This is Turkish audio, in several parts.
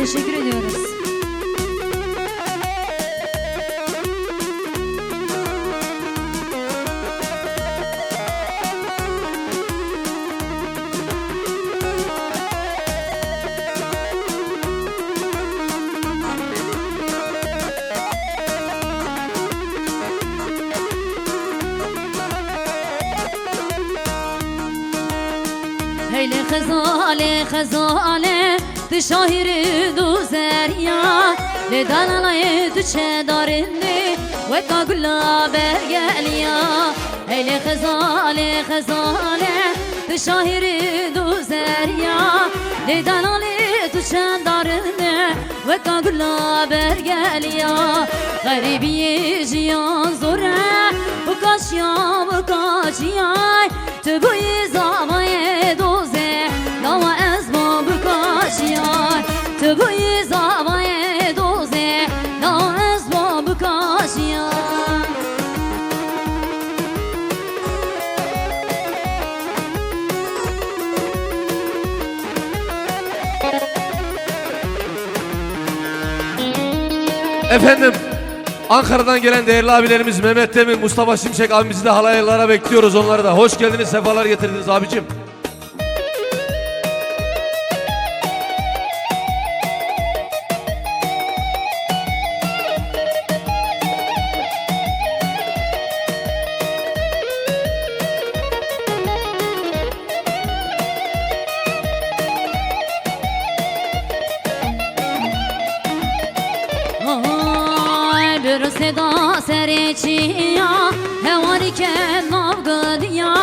Teşekkür ediyoruz. هیل خزاله خزاله تشاهر دوزریا لدلالای تو چه دارنی و کا گلا برگلیا هیل خزاله خزاله تشاهر دوزریا لدلالای تو چه دارنی و کا گلا برگلیا غریبی جیان زوره بکاشیا بکاشیای تو بوی زابای دوزه لوا از ما بکاشیای تو بوی زابای دوزه لوا از ما بکاشیای Efendim, Ankara'dan gelen değerli abilerimiz Mehmet Demir, Mustafa Şimşek abimizi de halaylara bekliyoruz, onları da. Hoş geldiniz, sefalar getirdiniz abicim. Bir seda serçiya hevani ke navgadiya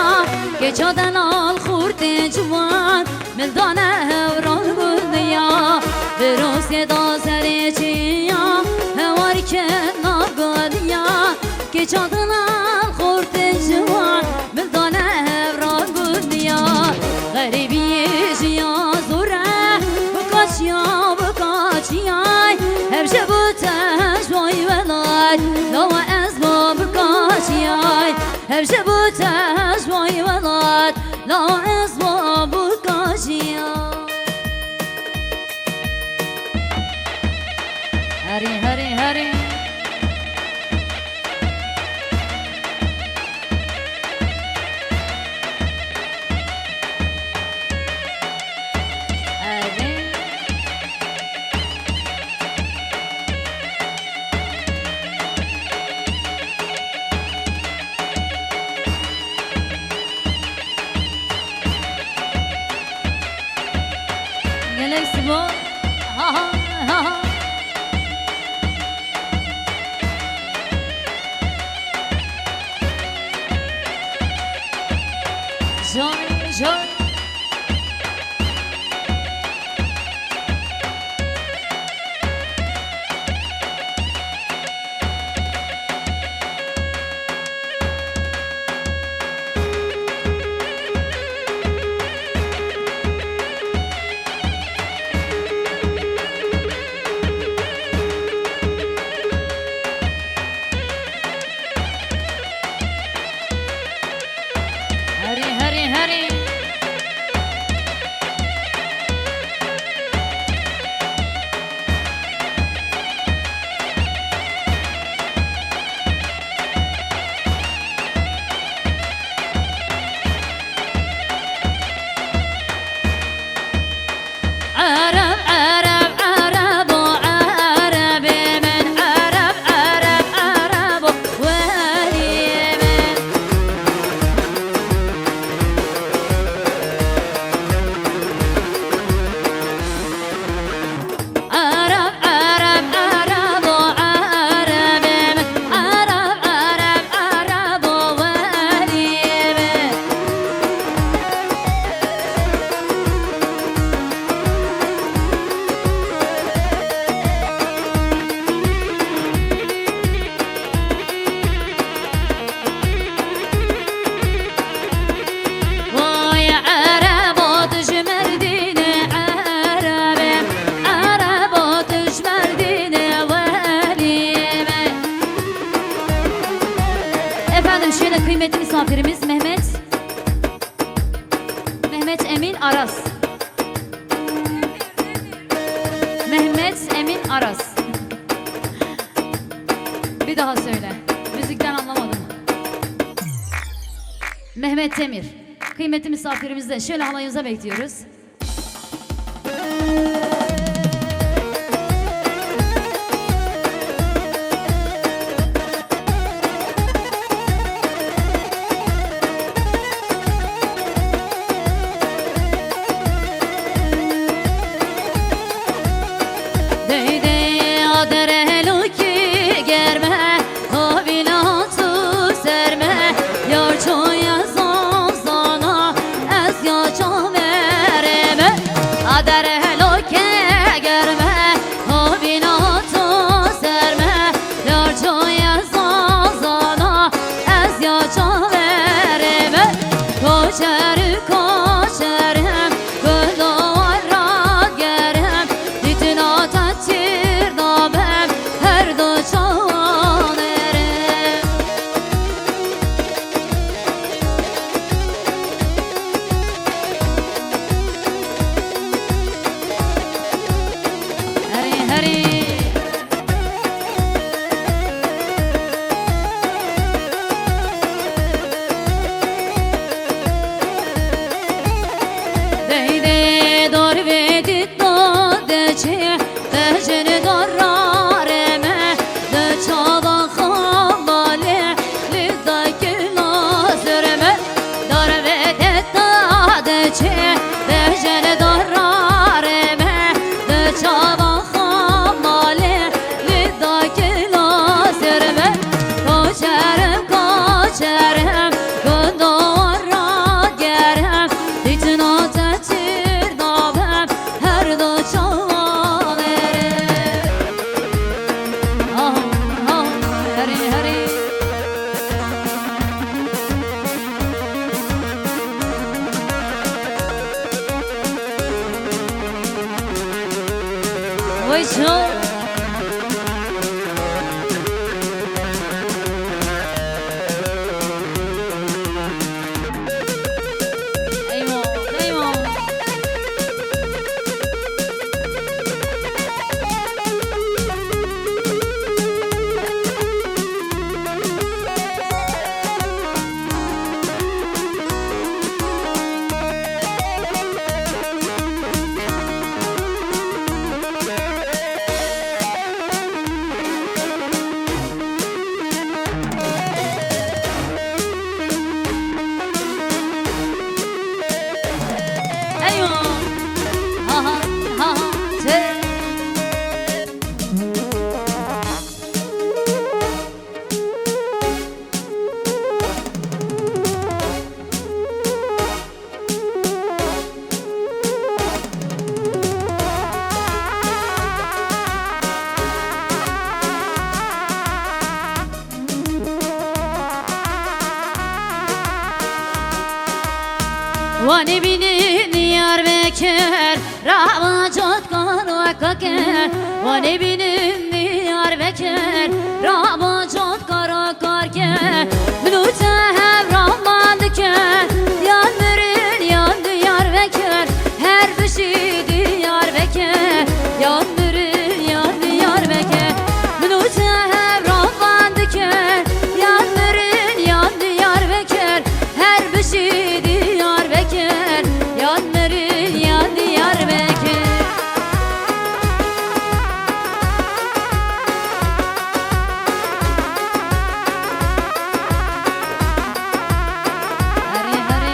geç adan al khurte civan mildane hevran guldiya bir seda serçiya hevani ke navgadiya geç adan al khurte civan mildane hevran guldiya garibi jiya zura bakaçya bakaçya hep şebute joy velay lava ezma bakaçya hep şebute joy velay lava ezma bakaçya hari hari hari Joy, joy. Hari, hari, hari. Arab, Arab, Arab, Arab, من Arab, Arab, Arab, واليمن. Arab, Arab, Arab, Arab, من Arab, Arab, Arab, واليمن. ويا عربات جمرديني عربي عربات جمرديني واليمن. Efendim şöyle kıymetli misafirimiz Mehmet Emin Aras. Mehmet Aras. Bir daha söyle. Müzikten anlamadım. Mehmet Temir. Kıymetli misafirimizi de şöyle halayımıza bekliyoruz. Vani binin yar bekir, Ramazan kara kakir. Vani binin yar bekir, Ramazan kara kakir. Mülüte hem Rahman diker, yanların yandı yar bekir. Her bir şeydi yar bekir, yanların yandı yar bekir. Mülüte hem Rahman diker, yanların yandı yar bekir. Her bir şeydi yar bekir, yanların yandı yar bekir. Hari hari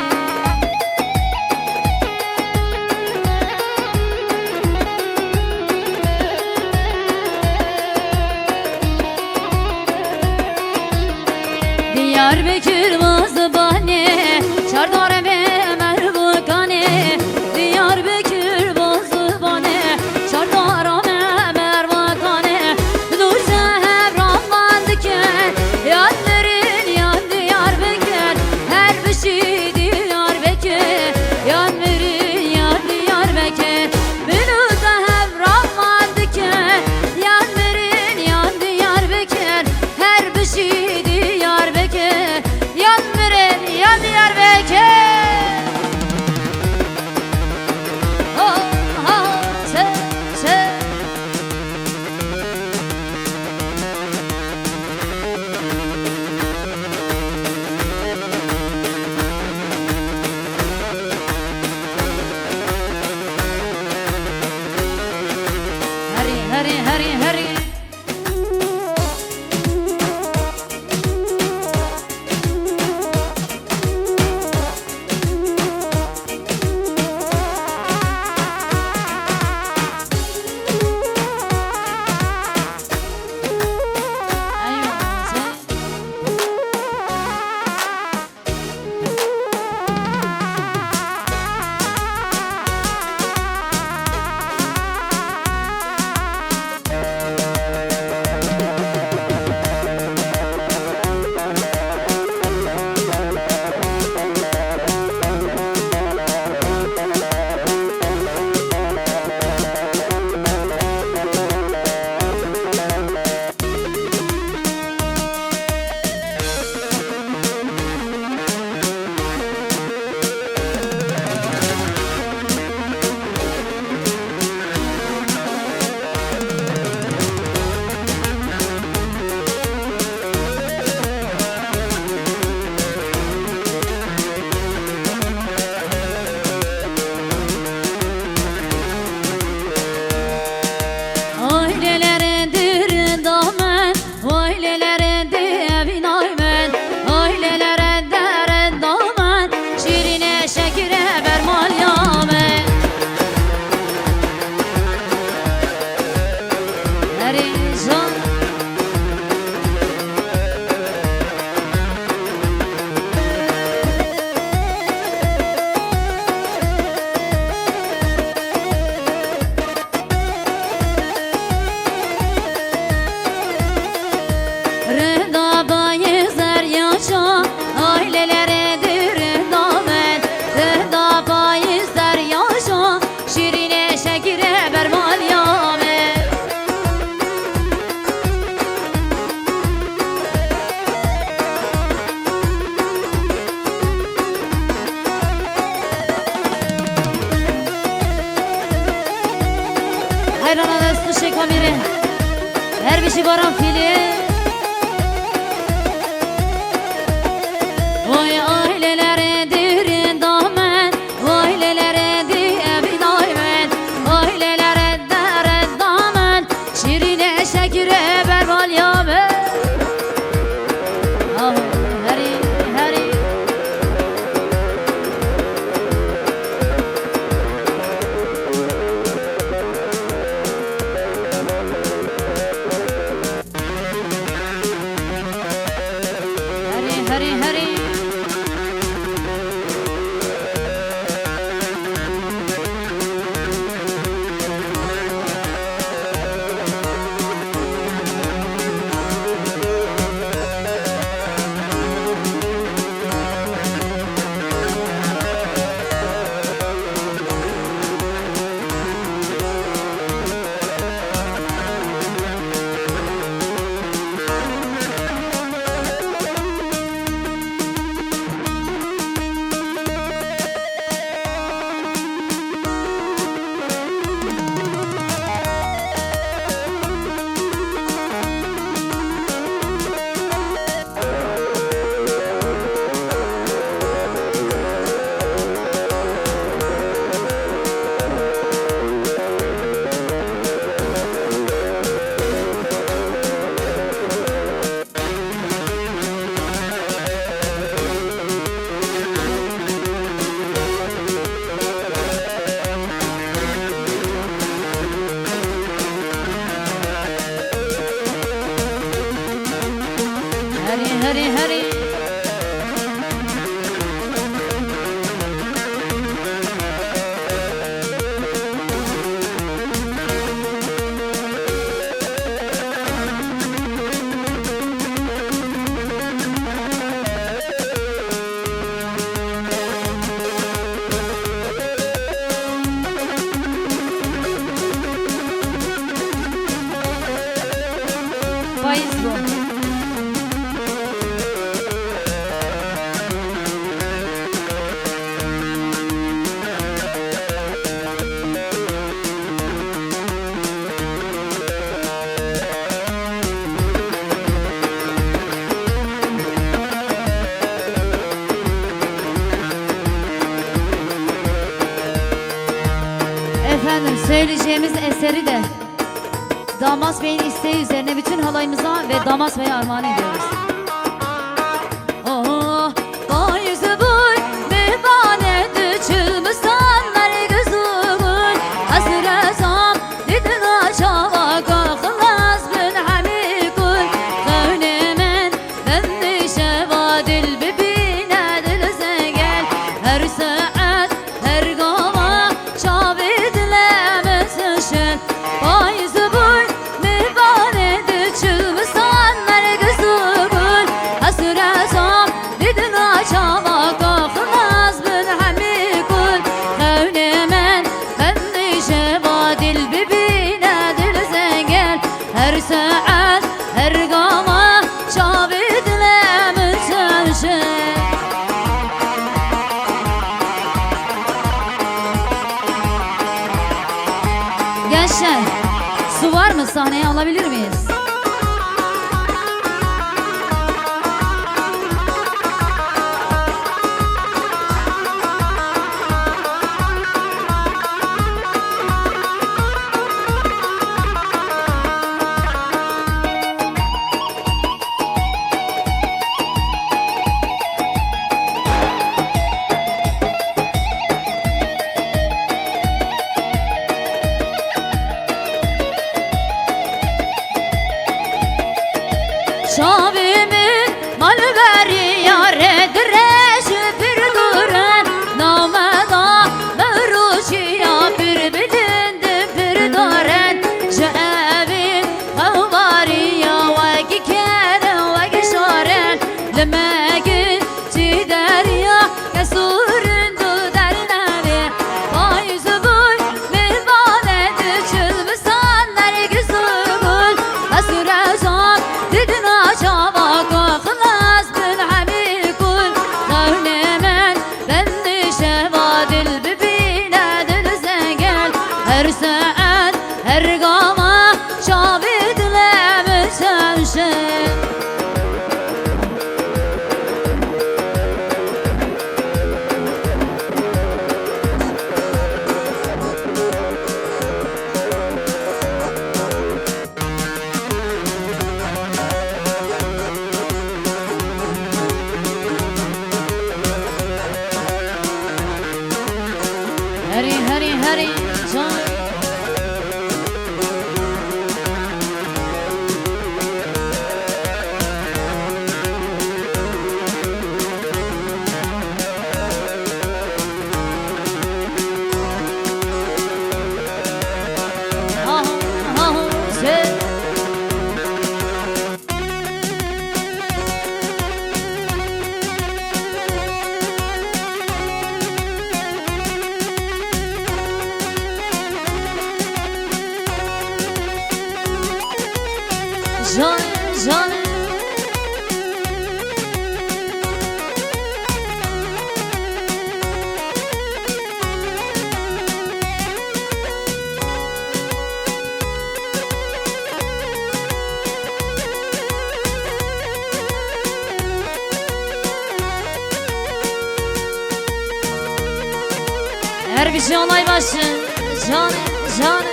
Diyarbakır Vazbane, Çardar ve Mervukane. Diyarbakır Vazbane, Çardar ve Mervukane. Nurse hep Rahman diker, yanların yandı yar bekir. Her bir şeydi yar bekir, yanların yandı yar bekir. Nurse hep Rahman diker, yanların yandı yar bekir. Her bir şeydi yar bekir, yanların yandı yar bekir. Oh, oh, se, se. Rıda bayızlar yaşa Aileleridir rıdamet Rıda bayızlar yaşa Şirine şekire bermal yamet Hayrana destu şekamiri Her bir şey varan fili Vay aileleridir damen Aileleridir evi daimen Aileleridir damen Şirine şekire berbal yamen Ah heri heri Hurry, hurry. Hurry, hurry. Faiz bu. Efendim söyleyeceğimiz eseri de Damat Bey'in isteği üzerine bütün halayımıza ve Damat Bey'e armağan ediyoruz. Oh, boyuzu boy, mehbane düşülmüşsenler gözümün Hasretam, dedin aşağı kalkılmaz bin hamikul Gönlümün, ben nişe vadil bibine dilse gel Her saat, her gama, şabi dilemesin Boyuzu boy, mehbane düşülmüşsenler gözümün لما جيتي دريا كسور دو درنبي باي زبون مبالد çılmışsan nergis uygun Nasıl azam dedin acaba Kıklas bin hamikul Kavlemen ben nişevadil bibine dilize gel Her saat her gama şabidle müsevşen Hari hari hari can Ha ha se Can can Her bir şey olay başı Can can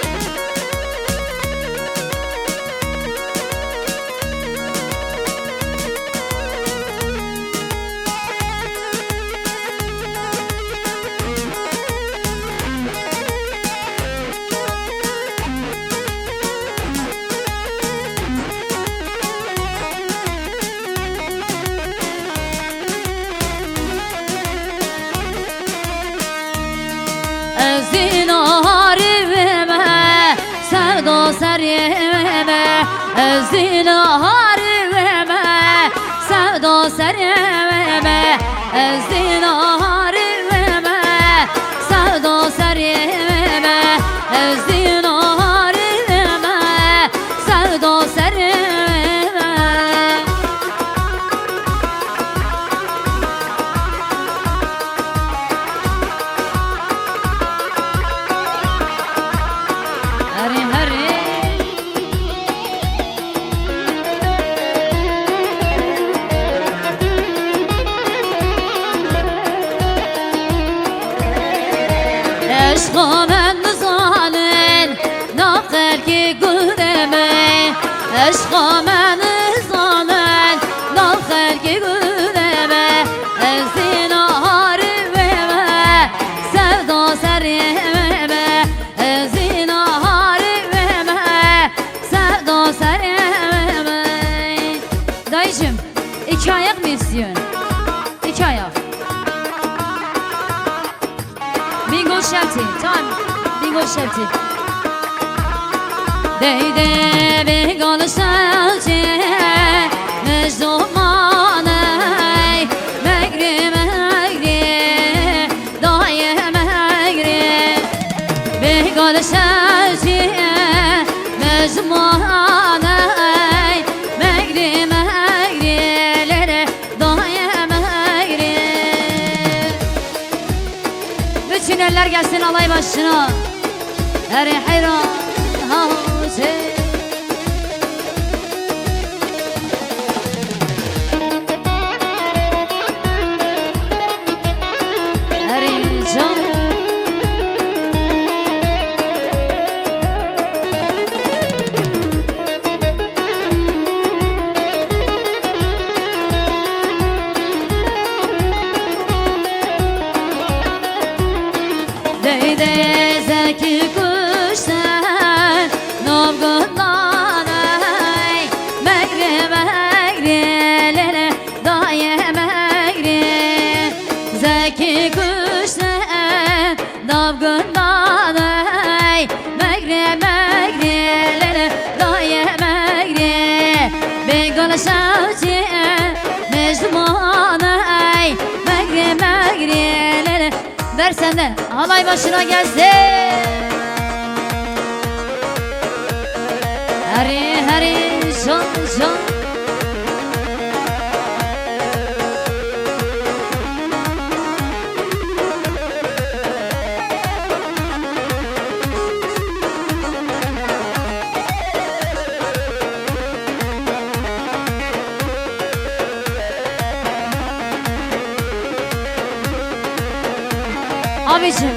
Zinarime sevda serime Zinarime sevda serime Zinarime sevda serime Zinarime sevda serime Hari hari Eşkım en zalim Nakır ki gudeme Eşkım en zalim Nakır ki gudeme Zinarime sevda serime Zinarime sevda serime Dayıcım 2 ayak mı istiyorsun? 2 ayak Bingo Şepti, tamam. Bingo Şepti. Deyde Bingo Şepti, meczumaney, megri megri, daye megri. Bingo Şepti, meczumaney, megri megri, daye megri. Bütün eller gelsin alay başına. Her hayran hazır. Her can Deyde zeki kuşlar Ver sende. Halay başına gelsin. Hari hari can can. Abicim.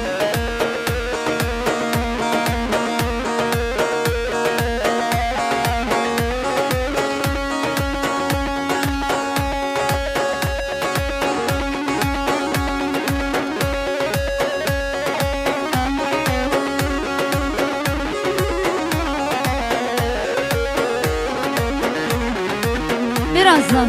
Birazdan.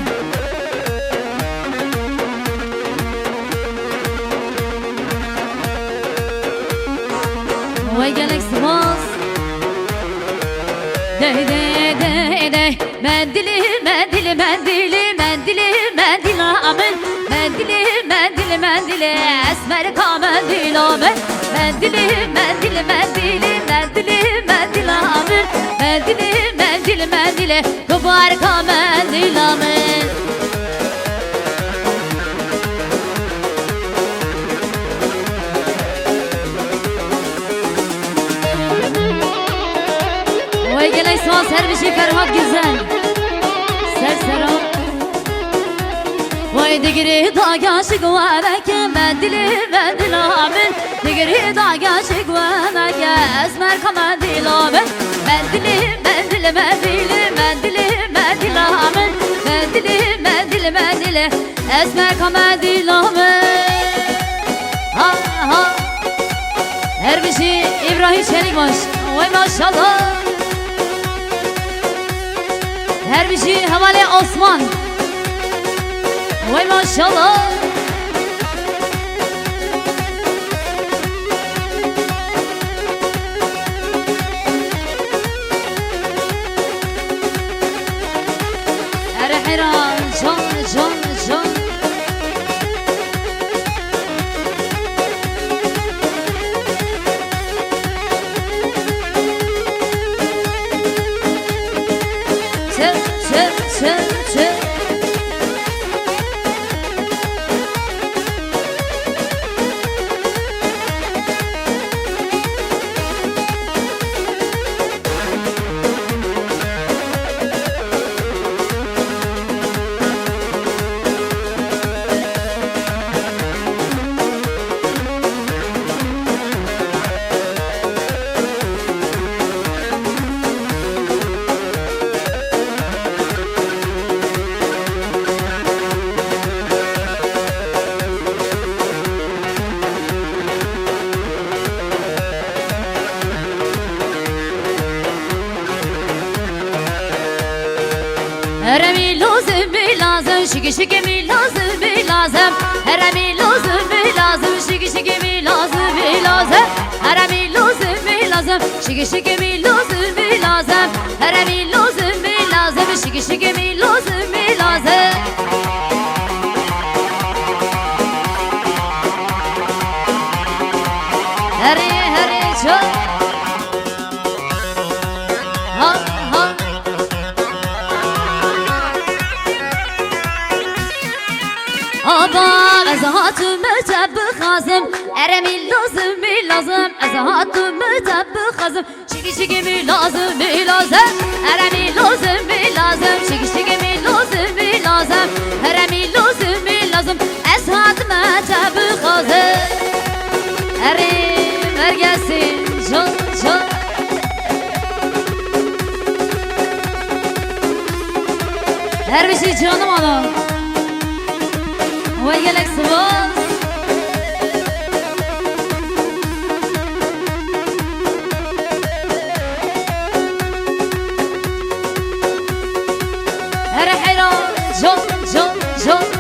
Vay gelek sıvaz. Dey dey dey dey. Mendili mendili mendili mendili mendili amen. Mendili mendili mendili esmer ka mendili amen. Mendili mendili mendili mendili mendili amen. Mendili mendili mendili kubar ka mendili amen. Vay gelek sıvaz her bir şey Ferhat güzel. Serseram. Vay digiri da yaşık vanake mendili mendili amen. Digiri da yaşık vanake esmer ka mendili amen. Mendili mendili mendili mendili mendili amen. Mendili mendili mendili esmer ka mendili amen. Ha ha. Her bir şey İbrahim Çelikbaş. Vay maşallah. Her bir şey havale Osman. Vay maşallah. Erhira can can can. Çır çır çır çır. Heremi lazım bir lazım, şiki şiki mi lazım bir lazım. Heremi lazım bir lazım, şiki şiki mi lazım bir lazım. Heremi lazım bir lazım, şiki şiki mi lazım bir lazım. Heremi lazım bir lazım, şiki şiki mi lazım bir lazım. Heri heri çok. Ha ha. Aba ezahatü mütebbik hazım. Eremi lazım mi lazım. Ezahatü mütebbik hazım. Şiki şiki mi lazım mi lazım. Eremi lazım mi lazım. Şiki şiki mi lazım mi lazım. Eremi lazım mi lazım. Ezahatü mütebbik hazım. Erim ver gelsin can can. Her bir şey canım adam. Vay gelek sıvaz. Her hayran can can can.